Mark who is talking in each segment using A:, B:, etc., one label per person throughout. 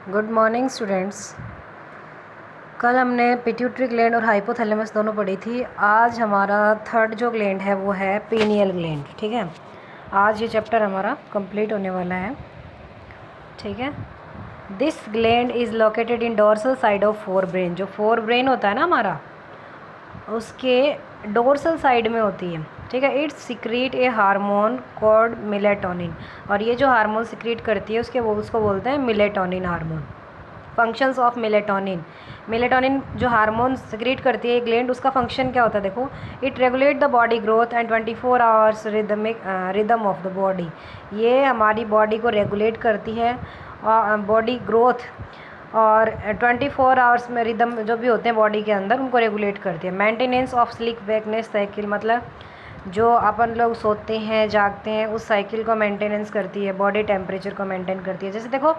A: Good morning students. कल हमने pituitary gland और हाइपोथैलेमस दोनों पढ़ी थी। आज हमारा थर्ड जो ग्लैंड है वो है पीनियल ग्लैंड। ठीक है, आज ये चैप्टर हमारा कंप्लीट होने वाला है। ठीक है, this gland is located in dorsal side of fore brain. जो फोर ब्रेन होता है ना हमारा, उसके डोर्सल साइड में होती है। ठीक है, it's secrete A hormone called melatonin. और ये जो हार्मोन सिक्रीट करती है उसको बोलते हैं melatonin hormone. Functions of melatonin. Melatonin जो हार्मोन सिक्रीट करती है ग्लैंड, उसका फंक्शन क्या होता है देखो। It regulate the body growth and 24 hours rhythm of the body. ये हमारी बॉडी को रेगुलेट करती है, बॉडी ग्रोथ और 24 आवर्स में रिदम जो भी होते हैं बॉडी के अंदर उनको रेगुलेट करती है। मेंटेनेंस ऑफ स्लीप वेकनेस साइकिल, मतलब जो अपन लोग सोते हैं जागते हैं उस साइकिल को मेंटेनेंस करती है, बॉडी टेम्परेचर को मेंटेन करती है। जैसे देखो,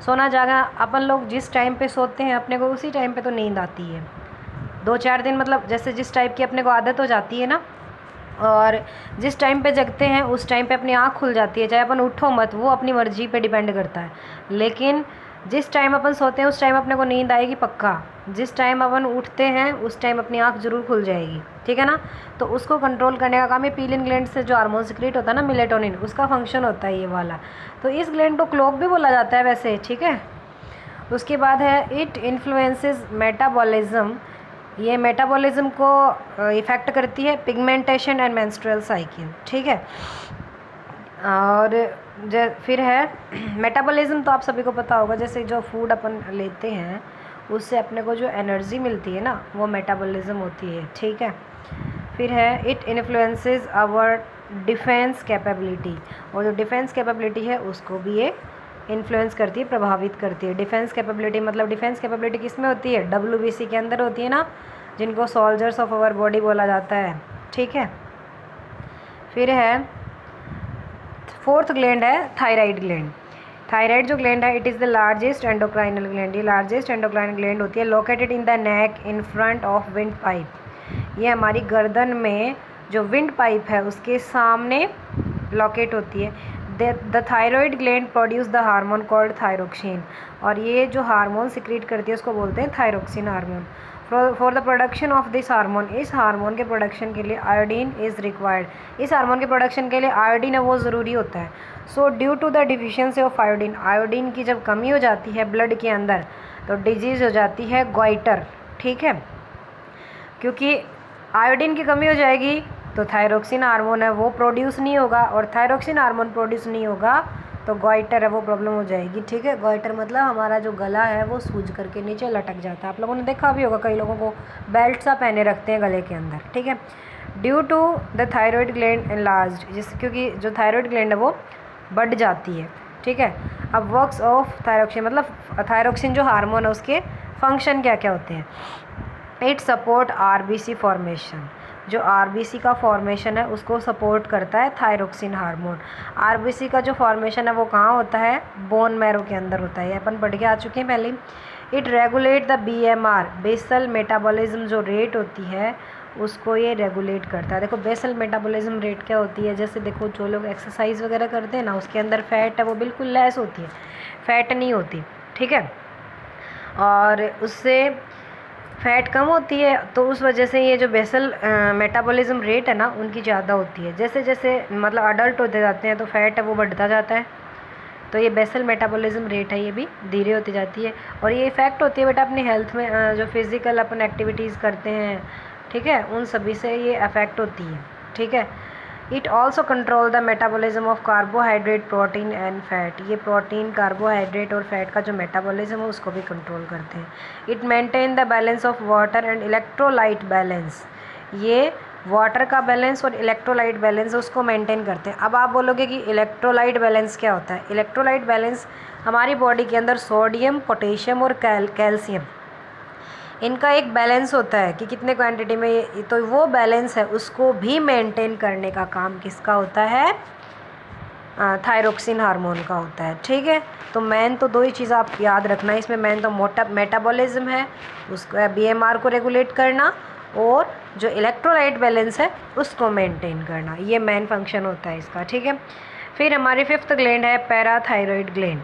A: सोना जागा अपन लोग जिस टाइम पे सोते हैं अपने को उसी टाइम पे तो नींद आती है। 2-4 दिन मतलब जैसे जिस टाइप की अपने को आदत हो जाती है ना, और जिस टाइम पे जगते हैं उस टाइम पे अपनी आँख खुल जाती है, चाहे अपन उठो मत, वो अपनी मर्जी पे डिपेंड करता है। लेकिन जिस टाइम अपन सोते हैं उस टाइम अपने को नींद आएगी पक्का। जिस टाइम अपन उठते हैं उस टाइम अपनी आँख ज़रूर खुल जाएगी। ठीक है ना, तो उसको कंट्रोल करने का काम है पीलियन ग्लैंड से जो हार्मोन सिक्रीट होता है ना मिलेटोनिन, उसका फंक्शन होता है ये वाला। तो इस ग्लैंड को क्लॉक भी बोला जाता है वैसे। ठीक है, उसके बाद है इट इन्फ्लुएंसेस मेटाबॉलिज्म। ये मेटाबॉलिज्म को इफ़ेक्ट करती है, पिगमेंटेशन एंड मेंस्ट्रुअल साइकिल। ठीक है, और फिर है मेटाबॉलिज्म तो आप सभी को पता होगा, जैसे जो फूड अपन लेते हैं उससे अपने को जो एनर्जी मिलती है ना वो मेटाबॉलिज्म होती है। ठीक है, फिर है it influences our defence capability. और जो डिफेंस कैपेबिलिटी है उसको भी ये इन्फ्लुएंस करती है, प्रभावित करती है। डिफेंस कैपेबिलिटी मतलब डिफेंस कैपेबिलिटी किस में होती है, WBC के अंदर होती है ना, जिनको सोल्जर्स ऑफ आवर बॉडी बोला जाता है। ठीक है, फिर है फोर्थ ग्लैंड है थायराइड ग्लैंड। थायराइड जो ग्लैंड है it is the largest endocrinal gland. ये लार्जेस्ट एंडोक्राइनल ग्लैंड होती है, located in the neck in front of wind pipe. ये हमारी गर्दन में जो विंड पाइप है उसके सामने लोकेट होती है। The thyroid gland produce the hormone called thyroxine. और ये जो हार्मोन सिक्रीट करती है उसको बोलते हैं thyroxine hormone. For the production of this hormone, इस हार्मोन के प्रोडक्शन के लिए आयोडीन इज़ रिक्वायर्ड। इस हार्मोन के प्रोडक्शन के लिए आयोडीन है वो ज़रूरी होता है। So due to the deficiency of iodine, iodine की जब कमी हो जाती है ब्लड के अंदर तो डिजीज़ हो जाती है गोइटर। ठीक है, क्योंकि आयोडीन की कमी हो जाएगी तो थायरोक्सिन हार्मोन है वो प्रोड्यूस नहीं होगा, और थायरोक्सिन हार्मोन प्रोड्यूस नहीं होगा तो गोइटर है वो प्रॉब्लम हो जाएगी। ठीक है, गोइटर मतलब हमारा जो गला है वो सूज करके नीचे लटक जाता है। आप लोगों ने देखा भी होगा, कई लोगों को बेल्ट सा पहने रखते हैं गले के अंदर। ठीक है, due to the thyroid gland enlarged, जिस क्योंकि जो थायराइड ग्लैंड है वो बढ़ जाती है। ठीक है, अब वर्क्स ऑफ थायरोक्सिन मतलब थायरोक्सिन जो हार्मोन है उसके फंक्शन क्या क्या होते हैं। It support RBC formation. जो RBC का फॉर्मेशन है उसको सपोर्ट करता है थायरोक्सिन हार्मोन। RBC का जो फॉर्मेशन है वो कहाँ होता है, बोन मैरो के अंदर होता है, ये अपन पढ़ के आ चुके हैं पहले। It regulate the BMR, basal metabolism जो रेट होती है उसको ये रेगुलेट करता है। देखो बेसल मेटाबॉलिज्म रेट क्या होती है, जैसे देखो जो लोग एक्सरसाइज वगैरह करते हैं ना उसके अंदर फैट है वो बिल्कुल लेस होती है, फैट नहीं होती। ठीक है, और उससे फैट कम होती है तो उस वजह से ये जो बेसल मेटाबॉलिज्म रेट है ना उनकी ज़्यादा होती है। जैसे जैसे मतलब अडल्ट होते जाते हैं तो फैट है वो बढ़ता जाता है, तो ये बेसल मेटाबॉलिज्म रेट है ये भी धीरे होती जाती है। और ये इफ़ेक्ट होती है बेटा अपनी हेल्थ में, जो फिज़िकल अपन एक्टिविटीज़ करते हैं, ठीक है, उन सभी से ये अफेक्ट होती है। ठीक है, it also control the metabolism of carbohydrate protein and fat. ये प्रोटीन कार्बोहाइड्रेट और फैट का जो मेटाबॉलिज्म है उसको भी कंट्रोल करते हैं। It maintain the balance of water and electrolyte balance. ये वाटर का बैलेंस और इलेक्ट्रोलाइट बैलेंस उसको मेंटेन करते हैं। अब आप बोलोगे कि इलेक्ट्रोलाइट बैलेंस क्या होता है। इलेक्ट्रोलाइट बैलेंस हमारी बॉडी के अंदर सोडियम, पोटेशियम और कैल्शियम, इनका एक बैलेंस होता है कि कितने क्वांटिटी में, तो वो बैलेंस है उसको भी मेंटेन करने का काम किसका होता है, थायरोक्सिन हार्मोन का होता है। ठीक है, तो मेन तो दो ही चीज़ आप याद रखना है इसमें, मेन तो मेटाबॉलिज्म है, उसको BMR को रेगुलेट करना, और जो इलेक्ट्रोलाइट बैलेंस है उसको मेंटेन करना, ये मेन फंक्शन होता है इसका। ठीक है, फिर हमारी फिफ्थ ग्लैंड है parathyroid gland.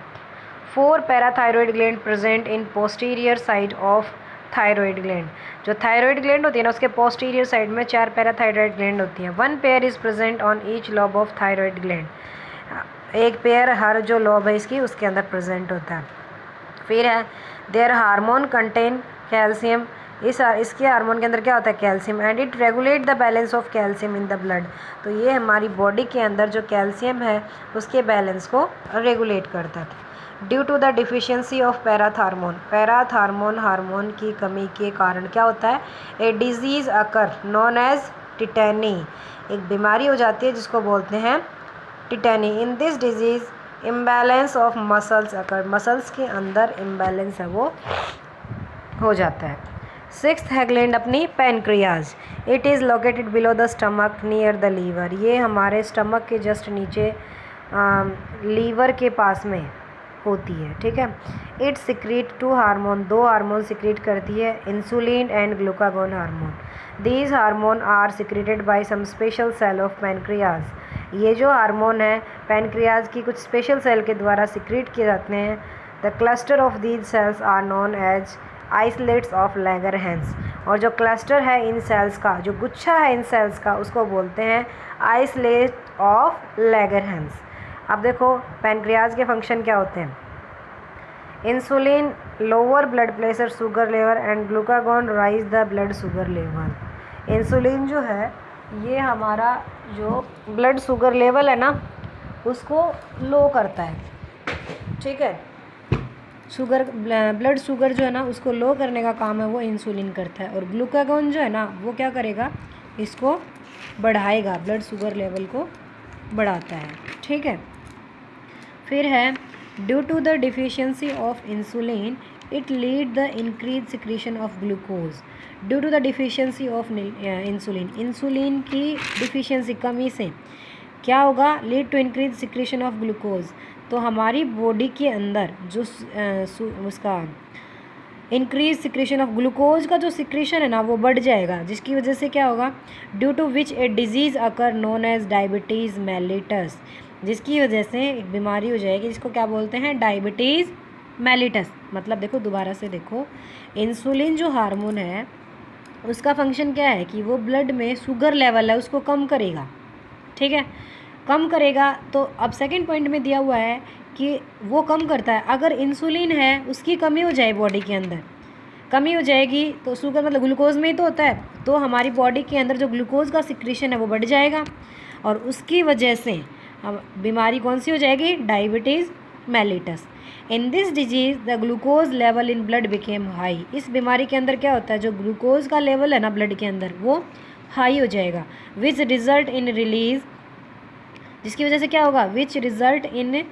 A: 4 parathyroid gland present in posterior side of thyroid gland. जो थायरॉयड ग्लैंड होती है ना, उसके पोस्टीरियर साइड में 4 पैराथायरॉयड ग्लैंड होती हैं। 1 pair is present on each lobe of thyroid gland. एक पेयर हर जो लॉब है इसकी उसके अंदर प्रेजेंट होता है। फिर है देयर हार्मोन कंटेन कैल्शियम। इसके हार्मोन के अंदर क्या होता है? Calcium. And it regulate the balance of calcium in the blood. तो ये हमारी बॉडी के अंदर जो कैल्शियम है उसके बैलेंस को रेगुलेट करता है। Due to the deficiency of parathormone hormone की कमी के कारण क्या होता है? A disease occur known as tetany. एक बीमारी हो जाती है जिसको बोलते हैं tetany. In this disease imbalance of muscles occur. Muscles के अंदर इम्बैलेंस है वो हो जाता है। 6th है ग्लैंड अपनी pancreas. It is located below the stomach near the liver. ये हमारे स्टमक के जस्ट नीचे लीवर के पास में होती है, ठीक है। It secrete 2 hormone, 2 hormone secrete करती है, insulin and glucagon hormone. These hormone are secreted by some special cell of pancreas. ये जो हार्मोन है पैनक्रियाज की कुछ स्पेशल सेल के द्वारा सिक्रीट किए जाते हैं। The cluster of these cells are known as islets of Langerhans. और जो क्लस्टर है इन सेल्स का, जो गुच्छा है इन सेल्स का, उसको बोलते हैं आइसलेट ऑफ लैगरहैंस। अब देखो पैनक्रियाज के फंक्शन क्या होते हैं? Insulin lower blood pressure sugar level and glucagon rise the blood sugar level. Insulin जो है ये हमारा जो ब्लड शुगर लेवल है ना उसको लो करता है, ठीक है। ब्लड शुगर जो है ना उसको लो करने का काम है वो इंसुलिन करता है। और ग्लूकागोन जो है ना वो क्या करेगा? इसको बढ़ाएगा, ब्लड शुगर लेवल को बढ़ाता है, ठीक है। फिर है due to the deficiency of insulin it lead the increase secretion of glucose. Due to the deficiency of insulin की डिफिशियंसी कमी से क्या होगा? Lead to increase secretion of glucose. तो हमारी बॉडी के अंदर जो उसका इंक्रीज सिक्रीशन ऑफ ग्लूकोज का जो सिक्रीशन है ना वो बढ़ जाएगा, जिसकी वजह से क्या होगा? Due to which a disease occur known as diabetes mellitus. जिसकी वजह से एक बीमारी हो जाएगी जिसको क्या बोलते हैं? Diabetes mellitus. मतलब देखो दोबारा से देखो, इंसुलिन जो हार्मोन है उसका फंक्शन क्या है कि वो ब्लड में शुगर लेवल है उसको कम करेगा, ठीक है। कम करेगा तो अब सेकंड पॉइंट में दिया हुआ है कि वो कम करता है। अगर इंसुलिन है उसकी कमी हो जाए बॉडी के अंदर, कमी हो जाएगी तो शुगर मतलब ग्लूकोज में ही तो होता है, तो हमारी बॉडी के अंदर जो ग्लूकोज का सिक्रीशन है वो बढ़ जाएगा और उसकी वजह से अब बीमारी कौन सी हो जाएगी? Diabetes mellitus. In this disease the glucose level in blood became high. इस बीमारी के अंदर क्या होता है? जो ग्लूकोज का लेवल है ना ब्लड के अंदर वो हाई हो जाएगा। विच रिजल्ट इन रिलीज़, जिसकी वजह से क्या होगा? Which result in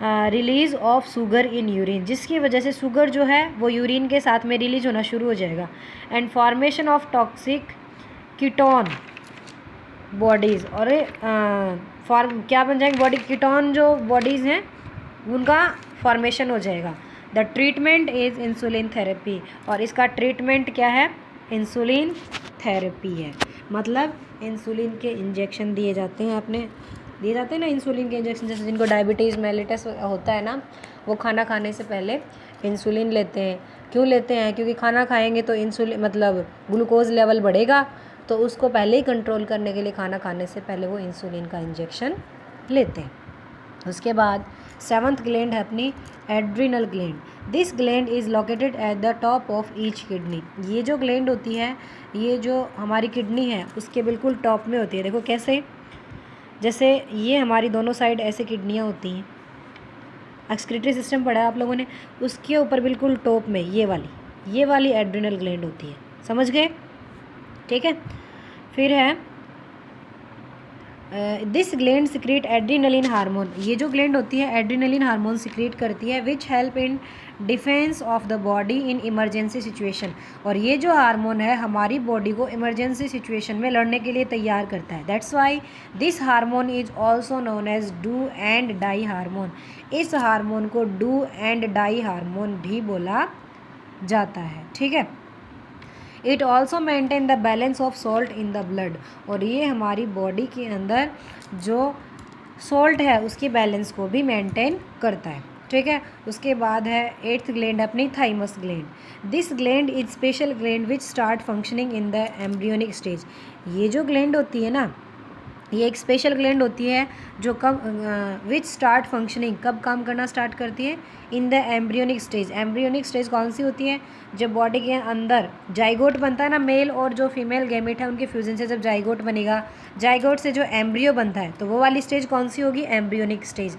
A: release of sugar in urine. जिसकी वजह से शुगर जो है वो यूरिन के साथ में रिलीज होना शुरू हो जाएगा। And formation of toxic ketone bodies. और फॉर्म क्या बन जाएंगे? बॉडी कीटोन जो बॉडीज़ हैं उनका फॉर्मेशन हो जाएगा। The treatment is insulin therapy. और इसका ट्रीटमेंट क्या है? इंसुलिन थेरेपी है। मतलब इंसुलिन के इंजेक्शन दिए जाते हैं ना इंसुलिन के इंजेक्शन। जैसे जिनको डायबिटीज़ मेलिटस होता है ना वो खाना खाने से पहले इंसुलिन लेते हैं। क्यों लेते हैं? क्योंकि खाना खाएंगे तो इंसुलिन मतलब ग्लूकोज लेवल बढ़ेगा, तो उसको पहले ही कंट्रोल करने के लिए खाना खाने से पहले वो इंसुलिन का इंजेक्शन लेते हैं। उसके बाद 7th ग्लैंड है अपनी adrenal gland. This gland is located at the top of each kidney. ये जो ग्लैंड होती है ये जो हमारी किडनी है उसके बिल्कुल टॉप में होती है। देखो कैसे? जैसे ये हमारी दोनों साइड ऐसे किडनियाँ होती हैं, एक्सक्रीटरी सिस्टम पढ़ा है आप लोगों ने, उसके ऊपर बिल्कुल टॉप में ये वाली एड्रिनल ग्लैंड होती है। समझ गए? ठीक है। फिर है this gland secrete adrenaline hormone. ये जो ग्लैंड होती है एड्रीनलिन हार्मोन सिक्रीट करती है which help in defence of the body in emergency situation. और ये जो हार्मोन है हमारी बॉडी को इमरजेंसी सिचुएशन में लड़ने के लिए तैयार करता है। That's why this hormone is also known as do and die hormone. इस हार्मोन को डू एंड डाई हार्मोन भी बोला जाता है। ठीक है। It also maintain the balance of salt in the blood. और ये हमारी बॉडी के अंदर जो सॉल्ट है उसके बैलेंस को भी मेंटेन करता है। ठीक है। उसके बाद है 8th ग्लैंड अपनी thymus gland. This gland is special gland which start functioning in the embryonic stage. ये जो ग्लैंड होती है ना, ये एक स्पेशल ग्लैंड होती है जो कब विच स्टार्ट फंक्शनिंग, कब काम करना स्टार्ट करती है, in the embryonic stage. Embryonic stage कौन सी होती है, जब बॉडी के अंदर जाइगोट बनता है ना, मेल और जो फीमेल गैमेट है उनके फ्यूजन से जब जाइगोट बनेगा, जाइगोट से जो एम्ब्रियो बनता है, तो वो वाली स्टेज कौन सी होगी, एम्ब्रियोनिक स्टेज।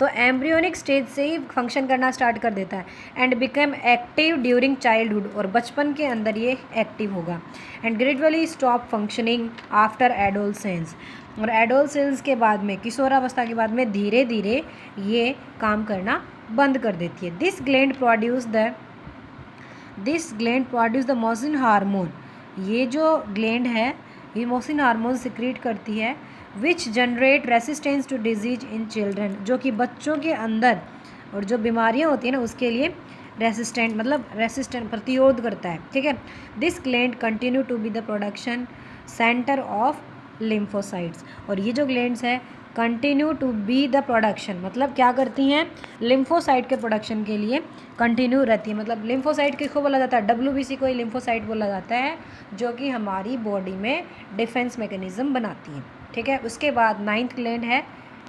A: तो एम्ब्रियोनिक स्टेज से ही फंक्शन करना स्टार्ट कर देता है and become active during childhood, और बचपन के अंदर ये एक्टिव होगा। And gradually stop functioning after adolescence, और एडोलसेंस के बाद में, किशोरावस्था के बाद में धीरे धीरे ये काम करना बंद कर देती है। This gland produce thymosin hormone. ये जो ग्लैंड है ये मॉसिन हार्मोन सिक्रीट करती है which generate resistance to disease in children, जो कि बच्चों के अंदर और जो बीमारियां होती हैं ना उसके लिए रेसिस्टेंट प्रतिरोध करता है, ठीक है। This gland continue to be the production centre of lymphocytes, और ये जो ग्लैंड्स है continue to be the production, मतलब क्या करती हैं, लिम्फोसाइट के प्रोडक्शन के लिए कंटिन्यू रहती है। मतलब लिम्फोसाइट किसको बोला जाता है, WBC को ही लिम्फोसाइट बोला जाता है, जो कि हमारी बॉडी में डिफेंस मैकेनिज्म बनाती है, ठीक है। उसके बाद 9th ग्लैंड है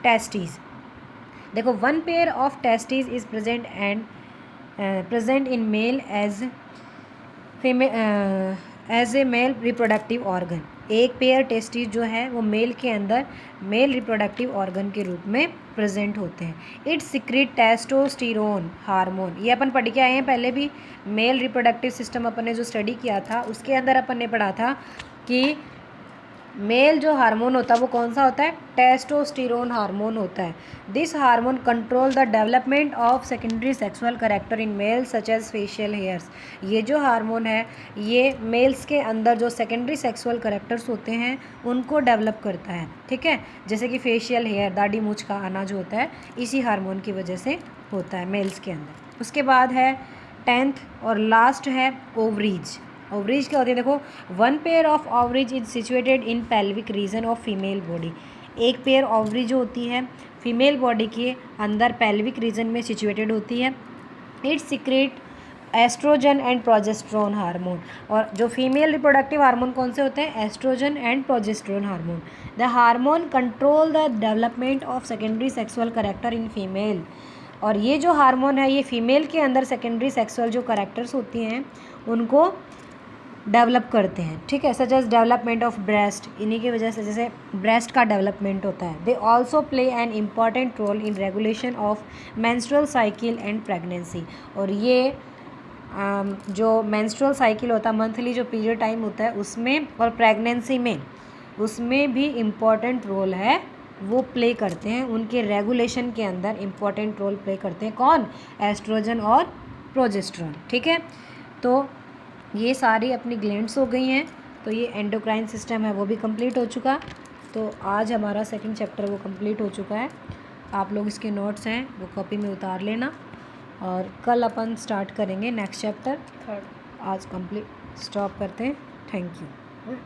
A: टेस्टिस। देखो, 1 pair of testis is present in male as a male reproductive organ. एक पेयर टेस्टिस जो है वो मेल के अंदर मेल रिप्रोडक्टिव ऑर्गन के रूप में प्रेजेंट होते हैं। इट सिक्रीट टेस्टोस्टेरोन हार्मोन, ये अपन पढ़ के आए हैं पहले भी। मेल रिप्रोडक्टिव सिस्टम अपन ने जो स्टडी किया था उसके अंदर अपन ने पढ़ा था कि मेल जो हार्मोन होता है वो कौन सा होता है, टेस्टोस्टेरोन हार्मोन होता है। This hormone control the development of secondary sexual character in males such as facial hairs. ये जो हार्मोन है ये मेल्स के अंदर जो सेकेंडरी सेक्सुअल कैरेक्टर्स होते हैं उनको डेवलप करता है, ठीक है। जैसे कि फेशियल हेयर, दाढ़ी मूंछ का आना जो होता है इसी हार्मोन की वजह से होता है मेल्स के अंदर। उसके बाद है 10th और लास्ट है ओवरीज। ओवरीज क्या होती है, देखो, 1 pair of ovaries is situated in pelvic region of female body. एक पेयर ओवरी जो होती है फीमेल बॉडी के अंदर पेल्विक रीजन में सिचुएटेड होती है। It secrete oestrogen and progesterone hormone, और जो फीमेल रिप्रोडक्टिव हार्मोन कौन से होते हैं, oestrogen and progesterone hormone. The hormone control the development of secondary sexual character in female, और ये जो हार्मोन है ये फीमेल के अंदर सेकेंडरी सेक्सुअल जो कैरेक्टर्स होती हैं उनको डेवलप करते हैं, ठीक है। Such as development of breast, इन्हीं की वजह से जैसे ब्रेस्ट का डेवलपमेंट होता है। They also play an important role in regulation of menstrual cycle and pregnancy, और ये जो मेंस्ट्रुअल साइकिल होता है, मंथली जो पीरियड टाइम होता है उसमें और प्रेगनेंसी में, उसमें भी इम्पॉर्टेंट रोल है वो प्ले करते हैं, उनके रेगुलेशन के अंदर इम्पॉर्टेंट रोल प्ले करते हैं। कौन, एस्ट्रोजन और प्रोजेस्टेरोन, ठीक है। तो ये सारी अपनी ग्लैंड्स हो गई हैं, तो ये एंडोक्राइन सिस्टम है वो भी कंप्लीट हो चुका। तो आज हमारा सेकंड चैप्टर वो कंप्लीट हो चुका है। आप लोग इसके नोट्स हैं वो कॉपी में उतार लेना, और कल अपन स्टार्ट करेंगे नेक्स्ट चैप्टर। आज कंप्लीट स्टॉप करते हैं। Thank you.